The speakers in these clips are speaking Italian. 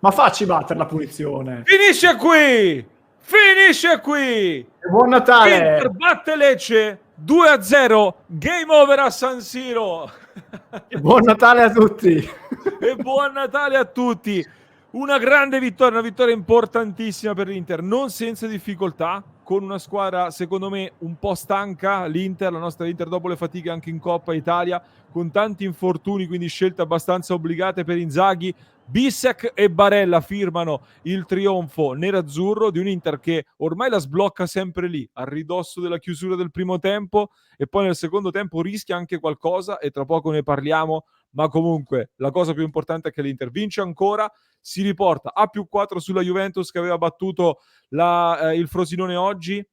Ma facci battere la punizione. Finisce qui! Finisce qui! E buon Natale! Inter batte Lecce 2-0, game over a San Siro. E buon Natale a tutti! E buon Natale a tutti! Una grande vittoria, una vittoria importantissima per l'Inter, non senza difficoltà, con una squadra secondo me un po' stanca, l'Inter, la nostra Inter dopo le fatiche anche in Coppa Italia, con tanti infortuni, quindi scelte abbastanza obbligate per Inzaghi. Bissek e Barella firmano il trionfo nerazzurro di un Inter che ormai la sblocca sempre lì, a ridosso della chiusura del primo tempo, e poi nel secondo tempo rischia anche qualcosa e tra poco ne parliamo, ma comunque la cosa più importante è che l'Inter vince ancora, si riporta a +4 sulla Juventus che aveva battuto il Frosinone oggi,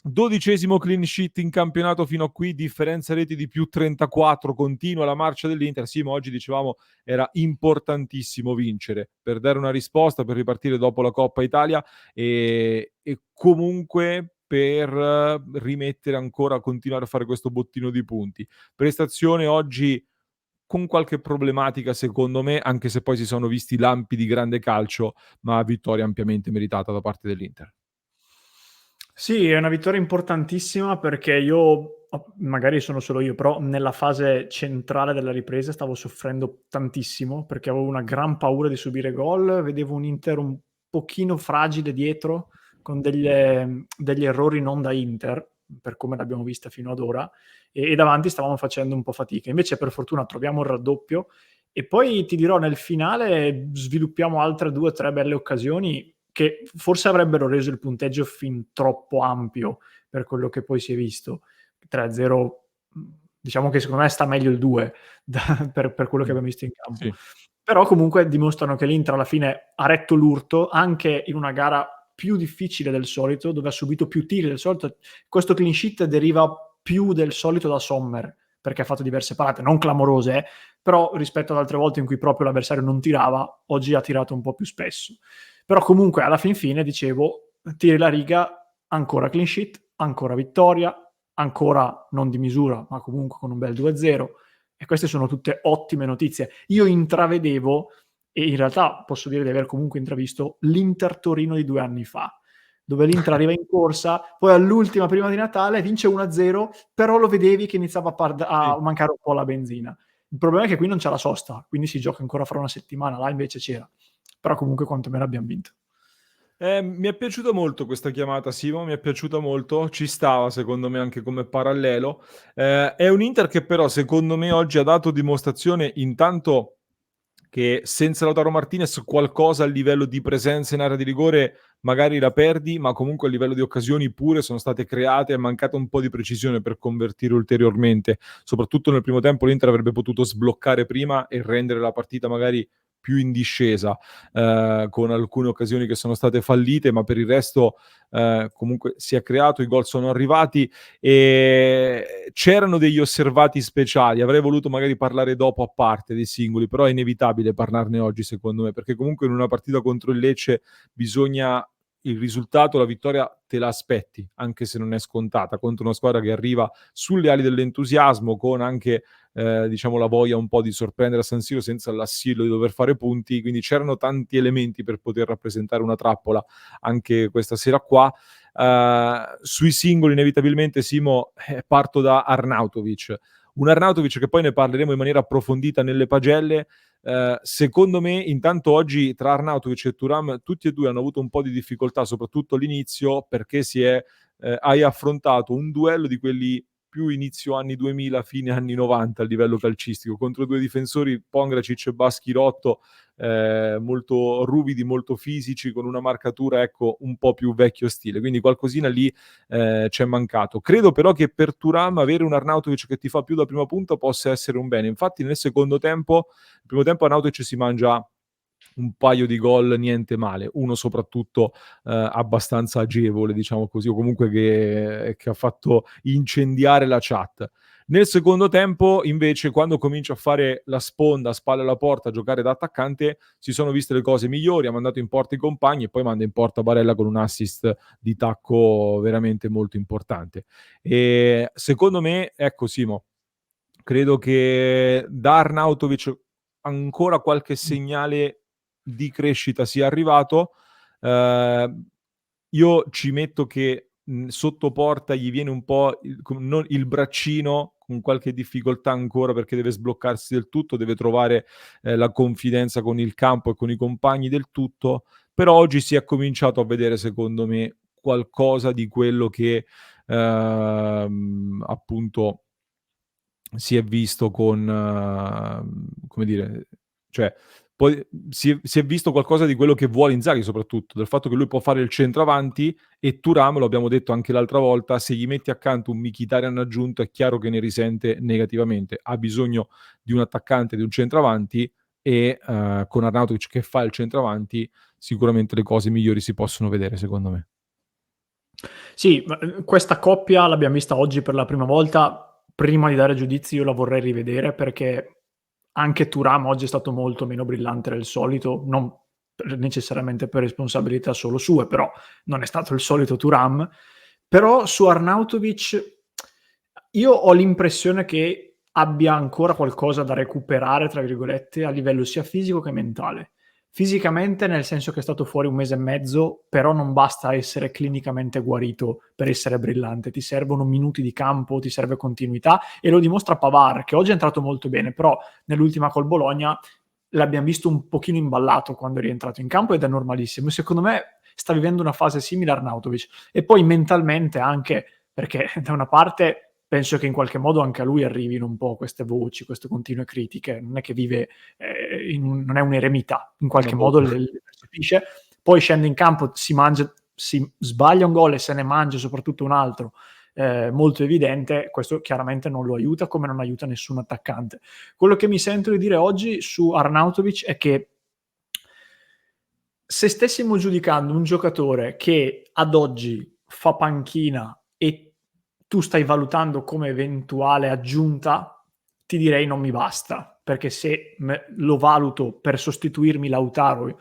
12° clean sheet in campionato fino a qui, differenza reti di +34, continua la marcia dell'Inter. Sì, ma oggi dicevamo era importantissimo vincere per dare una risposta, per ripartire dopo la Coppa Italia e comunque per rimettere ancora, continuare a fare questo bottino di punti. Prestazione oggi con qualche problematica secondo me, anche se poi si sono visti lampi di grande calcio, ma vittoria ampiamente meritata da parte dell'Inter. Sì, è una vittoria importantissima perché io, magari sono solo io, però nella fase centrale della ripresa stavo soffrendo tantissimo perché avevo una gran paura di subire gol, vedevo un Inter un pochino fragile dietro, con degli errori non da Inter, per come l'abbiamo vista fino ad ora, e davanti stavamo facendo un po' fatica. Invece per fortuna troviamo il raddoppio e poi ti dirò nel finale sviluppiamo altre 2 o 3 belle occasioni che forse avrebbero reso il punteggio fin troppo ampio per quello che poi si è visto. 3-0, diciamo che secondo me sta meglio il 2 per quello che abbiamo visto in campo. Sì. Però comunque dimostrano che l'Inter alla fine ha retto l'urto anche in una gara più difficile del solito, dove ha subito più tiri del solito. Questo clean sheet deriva più del solito da Sommer, perché ha fatto diverse parate, non clamorose, però rispetto ad altre volte in cui proprio l'avversario non tirava, oggi ha tirato un po' più spesso. Però comunque alla fin fine, dicevo, tiri la riga, ancora clean sheet, ancora vittoria, ancora non di misura, ma comunque con un bel 2-0, e queste sono tutte ottime notizie. Io intravedevo, e in realtà posso dire di aver comunque intravisto, l'Inter Torino di 2 anni fa, dove l'Inter arriva in corsa, poi all'ultima prima di Natale vince 1-0, però lo vedevi che iniziava a mancare un po' la benzina. Il problema è che qui non c'è la sosta, quindi si gioca ancora fra una settimana, là invece c'era. Però comunque quantomeno abbiamo vinto. Mi è piaciuta molto questa chiamata, Simo, mi è piaciuta molto, ci stava secondo me anche come parallelo. È un Inter che però secondo me oggi ha dato dimostrazione intanto che senza Lautaro Martinez qualcosa a livello di presenza in area di rigore magari la perdi, ma comunque a livello di occasioni pure sono state create, è mancata un po' di precisione per convertire ulteriormente. Soprattutto nel primo tempo l'Inter avrebbe potuto sbloccare prima e rendere la partita magari più in discesa, con alcune occasioni che sono state fallite, ma per il resto comunque si è creato, i gol sono arrivati e c'erano degli osservati speciali. Avrei voluto magari parlare dopo a parte dei singoli, però è inevitabile parlarne oggi secondo me, perché comunque in una partita contro il Lecce bisogna il risultato, la vittoria te la aspetti, anche se non è scontata, contro una squadra che arriva sulle ali dell'entusiasmo, con anche diciamo la voglia un po' di sorprendere a San Siro senza l'assillo di dover fare punti, quindi c'erano tanti elementi per poter rappresentare una trappola anche questa sera qua. Sui singoli inevitabilmente, Simo, parto da Arnautovic, un Arnautovic che poi ne parleremo in maniera approfondita nelle pagelle. Secondo me intanto oggi tra Arnautovic e Thuram tutti e due hanno avuto un po' di difficoltà, soprattutto all'inizio, perché hai affrontato un duello di quelli più inizio anni 2000, fine anni 90 a livello calcistico, contro due difensori, Pongracic e Baschirotto, molto ruvidi, molto fisici, con una marcatura ecco un po' più vecchio stile, quindi qualcosina lì c'è mancato. Credo però che per Thuram avere un Arnautovic che ti fa più da prima punta possa essere un bene. Infatti nel secondo tempo, il primo tempo Arnautovic si mangia un paio di gol niente male, uno soprattutto abbastanza agevole, diciamo così, o comunque che ha fatto incendiare la chat. Nel secondo tempo, invece, quando comincia a fare la sponda, a spalle alla porta, a giocare da attaccante, si sono viste le cose migliori, ha mandato in porta i compagni e poi manda in porta Barella con un assist di tacco veramente molto importante. E secondo me, ecco Simo, credo che da Arnautovic ancora qualche segnale di crescita sia arrivato. Io ci metto che sotto porta gli viene un po' il braccino con qualche difficoltà ancora, perché deve sbloccarsi del tutto, deve trovare la confidenza con il campo e con i compagni del tutto, però oggi si è cominciato a vedere, secondo me, qualcosa di quello che appunto si è visto con, come dire, cioè poi si è visto qualcosa di quello che vuole Inzaghi, soprattutto, del fatto che lui può fare il centravanti, e Thuram, lo abbiamo detto anche l'altra volta, se gli metti accanto un Mkhitaryan aggiunto è chiaro che ne risente negativamente. Ha bisogno di un attaccante, di un centravanti, e con Arnautovic che fa il centravanti sicuramente le cose migliori si possono vedere, secondo me. Sì, questa coppia l'abbiamo vista oggi per la prima volta. Prima di dare giudizi io la vorrei rivedere, perché anche Thuram oggi è stato molto meno brillante del solito, non necessariamente per responsabilità solo sue, però non è stato il solito Thuram. Però su Arnautovic io ho l'impressione che abbia ancora qualcosa da recuperare, tra virgolette, a livello sia fisico che mentale. Fisicamente, nel senso che è stato fuori 1 mese e mezzo, però non basta essere clinicamente guarito per essere brillante. Ti servono minuti di campo, ti serve continuità, e lo dimostra Pavard, che oggi è entrato molto bene, però nell'ultima col Bologna l'abbiamo visto un pochino imballato quando è rientrato in campo, ed è normalissimo. Secondo me sta vivendo una fase simile a Arnautovic, e poi mentalmente anche, perché da una parte penso che in qualche modo anche a lui arrivino un po' queste voci, queste continue critiche. Non è che vive non è un eremita, in qualche modo le percepisce. Poi scende in campo, si sbaglia un gol e se ne mangia soprattutto un altro molto evidente. Questo chiaramente non lo aiuta, come non aiuta nessun attaccante. Quello che mi sento di dire oggi su Arnautovic è che se stessimo giudicando un giocatore che ad oggi fa panchina e tu stai valutando come eventuale aggiunta, ti direi non mi basta, perché se lo valuto per sostituirmi Lautaro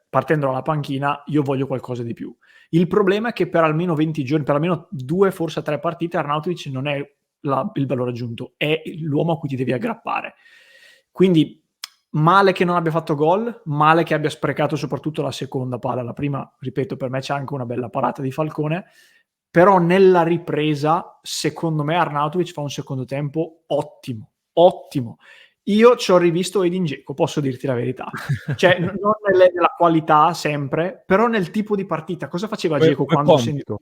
partendo dalla panchina, io voglio qualcosa di più. Il problema è che per almeno 20 giorni, per almeno 2, forse 3 partite, Arnautovic non è il valore aggiunto, è l'uomo a cui ti devi aggrappare. Quindi male che non abbia fatto gol, male che abbia sprecato soprattutto la seconda palla. La prima, ripeto, per me c'è anche una bella parata di Falcone, però nella ripresa secondo me Arnautovic fa un secondo tempo ottimo, ottimo. Io ci ho rivisto Edin Dzeko, posso dirti la verità. Cioè, non nella qualità sempre, però nel tipo di partita. Cosa faceva Dzeko quando sentiva...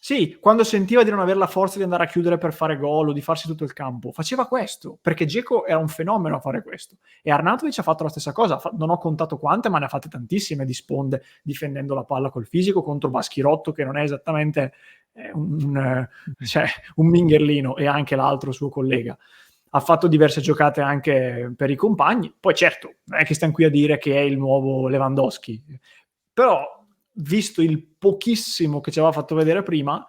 Sì, quando sentiva di non avere la forza di andare a chiudere per fare gol o di farsi tutto il campo, faceva questo, perché Dzeko era un fenomeno a fare questo. E Arnautovic ha fatto la stessa cosa, non ho contato quante, ma ne ha fatte tantissime di sponde, difendendo la palla col fisico contro Baschirotto, che non è esattamente un mingherlino, e anche l'altro suo collega. Ha fatto diverse giocate anche per i compagni. Poi certo, non è che stiamo qui a dire che è il nuovo Lewandowski, però visto il pochissimo che ci aveva fatto vedere prima,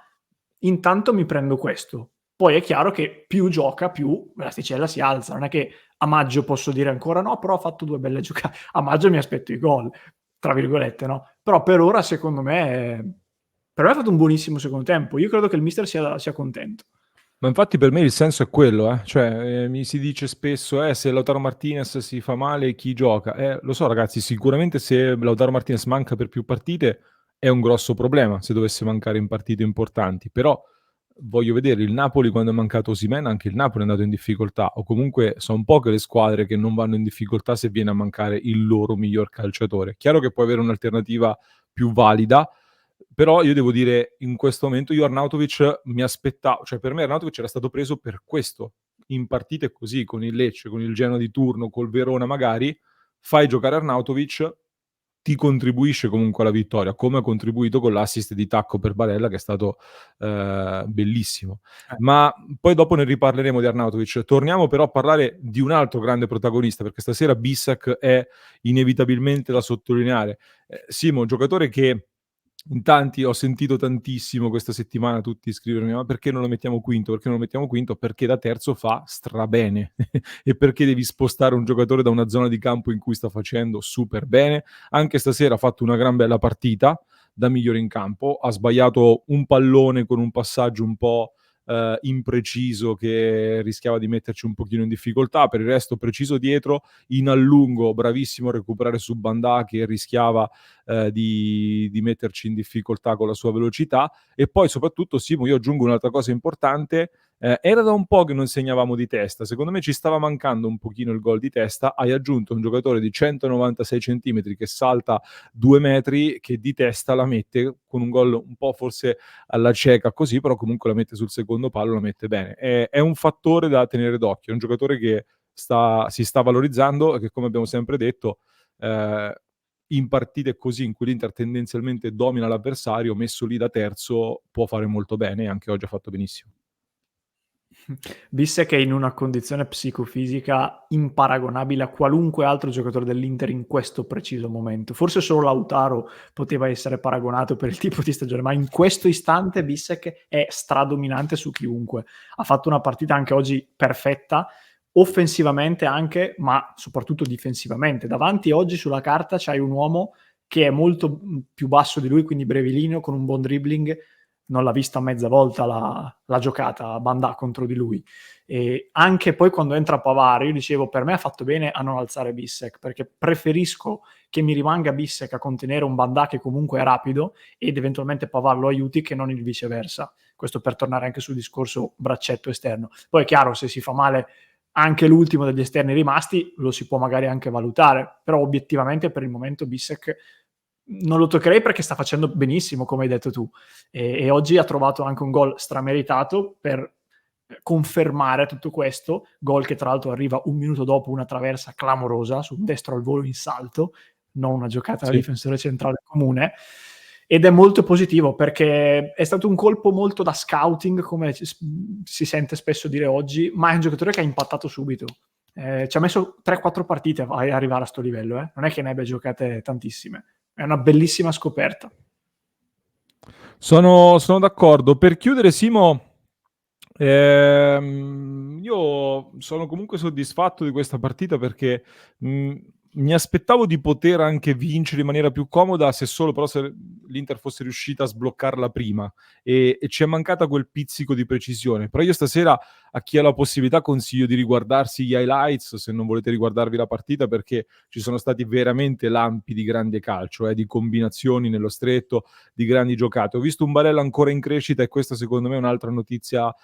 intanto mi prendo questo. Poi è chiaro che più gioca, più l'asticella si alza. Non è che a maggio posso dire ancora no, però ha fatto 2 belle giocate. A maggio mi aspetto i gol, tra virgolette, no? Però per ora, secondo me, per me ha fatto un buonissimo secondo tempo. Io credo che il mister sia contento. Ma infatti per me il senso è quello, cioè mi si dice spesso se Lautaro Martinez si fa male chi gioca? Lo so ragazzi, sicuramente se Lautaro Martinez manca per più partite è un grosso problema se dovesse mancare in partite importanti, però voglio vedere il Napoli quando è mancato Osimhen, anche il Napoli è andato in difficoltà, o comunque sono poche le squadre che non vanno in difficoltà se viene a mancare il loro miglior calciatore. Chiaro che puoi avere un'alternativa più valida, però io devo dire, in questo momento io Arnautovic mi aspettavo, cioè per me Arnautovic era stato preso per questo, in partite così, con il Lecce, con il Genoa di turno, col Verona magari, fai giocare Arnautovic, ti contribuisce comunque alla vittoria, come ha contribuito con l'assist di tacco per Barella, che è stato bellissimo. Ma poi dopo ne riparleremo di Arnautovic. Torniamo però a parlare di un altro grande protagonista, perché stasera Bissac è inevitabilmente da sottolineare. Simo, un giocatore che in tanti, ho sentito tantissimo questa settimana tutti scrivermi: ma perché non lo mettiamo quinto? Perché non lo mettiamo quinto? Perché da terzo fa strabene e perché devi spostare un giocatore da una zona di campo in cui sta facendo super bene. Anche stasera ha fatto una gran bella partita da migliore in campo, ha sbagliato un pallone con un passaggio un po' impreciso che rischiava di metterci un pochino in difficoltà. Per il resto preciso dietro, in allungo bravissimo a recuperare su Bandà che rischiava di metterci in difficoltà con la sua velocità. E poi soprattutto, Simo, io aggiungo un'altra cosa importante. Era da un po' che non segnavamo di testa, secondo me ci stava mancando un pochino il gol di testa. Hai aggiunto un giocatore di 196 centimetri che salta 2 metri, che di testa la mette con un gol un po' forse alla cieca così, però comunque la mette sul secondo palo, la mette bene. È un fattore da tenere d'occhio, è un giocatore che si sta valorizzando e che, come abbiamo sempre detto, in partite così in cui l'Inter tendenzialmente domina l'avversario, messo lì da terzo può fare molto bene, e anche oggi ha fatto benissimo. Bissek è in una condizione psicofisica imparagonabile a qualunque altro giocatore dell'Inter in questo preciso momento. Forse solo Lautaro poteva essere paragonato per il tipo di stagione, ma in questo istante Bissek è stradominante su chiunque. Ha fatto una partita anche oggi perfetta, offensivamente anche, ma soprattutto difensivamente. Davanti oggi sulla carta c'hai un uomo che è molto più basso di lui, quindi brevilineo, con un buon dribbling. Non l'ha vista mezza volta la giocata Bandà contro di lui. E anche poi quando entra Pavard, io dicevo, per me ha fatto bene a non alzare Bissek, perché preferisco che mi rimanga Bissek a contenere un Bandà che comunque è rapido ed eventualmente Pavard lo aiuti, che non il viceversa. Questo per tornare anche sul discorso braccetto esterno. Poi è chiaro, se si fa male anche l'ultimo degli esterni rimasti, lo si può magari anche valutare, però obiettivamente per il momento Bissek non lo toccherei perché sta facendo benissimo, come hai detto tu, e oggi ha trovato anche un gol strameritato per confermare tutto questo, gol che tra l'altro arriva un minuto dopo una traversa clamorosa su un destro al volo in salto, non una giocata da difensore centrale comune, ed è molto positivo perché è stato un colpo molto da scouting, come si sente spesso dire oggi, ma è un giocatore che ha impattato subito. Ci ha messo 3-4 partite a arrivare a sto livello, non è che ne abbia giocate tantissime. È una bellissima scoperta. Sono d'accordo. Per chiudere, Simo, io sono comunque soddisfatto di questa partita perché mi aspettavo di poter anche vincere in maniera più comoda, se solo però se l'Inter fosse riuscita a sbloccarla prima, e ci è mancata quel pizzico di precisione. Però io stasera, a chi ha la possibilità, consiglio di riguardarsi gli highlights se non volete riguardarvi la partita, perché ci sono stati veramente lampi di grande calcio, di combinazioni nello stretto, di grandi giocate. Ho visto un Barella ancora in crescita, e questa secondo me è un'altra notizia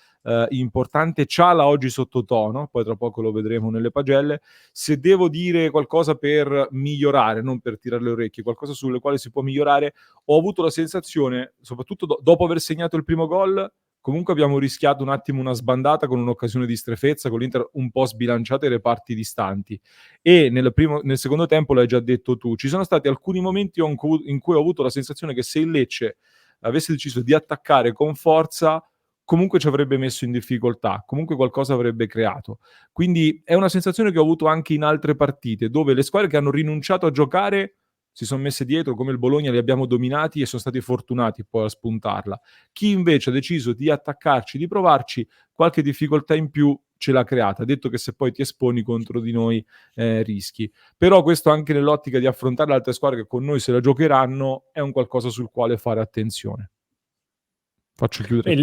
importante. Ciala oggi sottotono, poi tra poco lo vedremo nelle pagelle. Se devo dire qualcosa per migliorare, non per tirare le orecchie, qualcosa sulle quali si può migliorare, ho avuto la sensazione, soprattutto dopo aver segnato il primo gol, comunque abbiamo rischiato un attimo una sbandata con un'occasione di strefezza, con l'Inter un po' sbilanciata e reparti distanti. E nel secondo tempo, l'hai già detto tu, ci sono stati alcuni momenti in cui ho avuto la sensazione che se il Lecce avesse deciso di attaccare con forza, comunque ci avrebbe messo in difficoltà, comunque qualcosa avrebbe creato. Quindi è una sensazione che ho avuto anche in altre partite, dove le squadre che hanno rinunciato a giocare si sono messe dietro, come il Bologna, li abbiamo dominati e sono stati fortunati poi a spuntarla. Chi invece ha deciso di attaccarci, di provarci, qualche difficoltà in più ce l'ha creata, detto che se poi ti esponi contro di noi rischi. Però questo anche nell'ottica di affrontare le altre squadre che con noi se la giocheranno è un qualcosa sul quale fare attenzione. Faccio chiudere a te.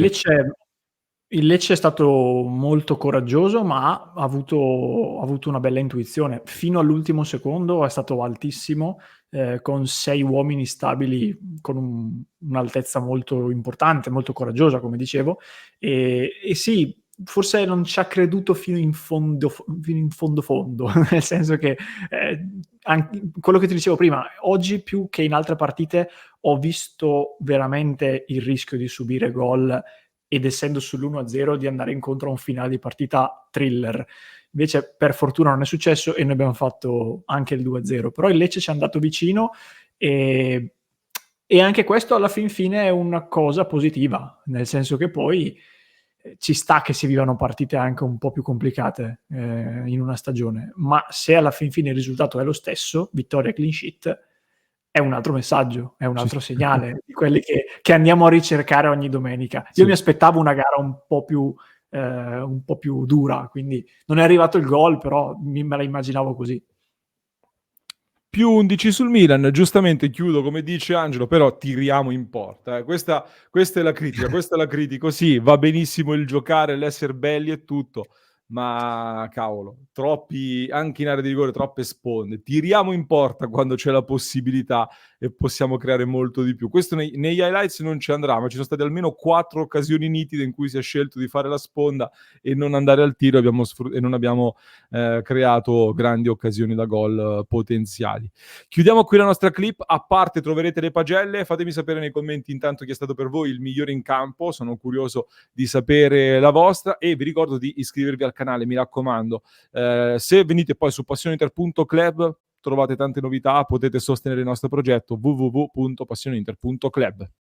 Il Lecce è stato molto coraggioso, ma ha avuto una bella intuizione. Fino all'ultimo secondo è stato altissimo, con 6 uomini stabili, con un'altezza molto importante, molto coraggiosa, come dicevo. E sì, forse non ci ha creduto fino in fondo, nel senso che quello che ti dicevo prima, oggi più che in altre partite ho visto veramente il rischio di subire gol ed essendo sull'1-0 di andare incontro a un finale di partita thriller. Invece per fortuna non è successo e noi abbiamo fatto anche il 2-0, però il Lecce ci è andato vicino e anche questo alla fin fine è una cosa positiva, nel senso che poi ci sta che si vivano partite anche un po' più complicate in una stagione, ma se alla fin fine il risultato è lo stesso, vittoria clean sheet, è un altro messaggio, è un altro segnale di quelli che andiamo a ricercare ogni domenica. Io mi aspettavo una gara un po' più dura, quindi non è arrivato il gol, però me la immaginavo così. Più 11 sul Milan, giustamente chiudo come dice Angelo, però tiriamo in porta. Questa è la critica, questa la critico. Sì, va benissimo il giocare, l'esser belli e tutto, ma cavolo, troppi, anche in area di rigore, troppe sponde. Tiriamo in porta quando c'è la possibilità e possiamo creare molto di più. Questo negli highlights non ci andrà, ma ci sono state almeno 4 occasioni nitide in cui si è scelto di fare la sponda e non andare al tiro e non abbiamo creato grandi occasioni da gol potenziali. Chiudiamo qui la nostra clip, a parte troverete le pagelle, fatemi sapere nei commenti intanto chi è stato per voi il migliore in campo, sono curioso di sapere la vostra e vi ricordo di iscrivervi al canale, mi raccomando. Se venite poi su passioneinter.club trovate tante novità, potete sostenere il nostro progetto www.passioneinter.club.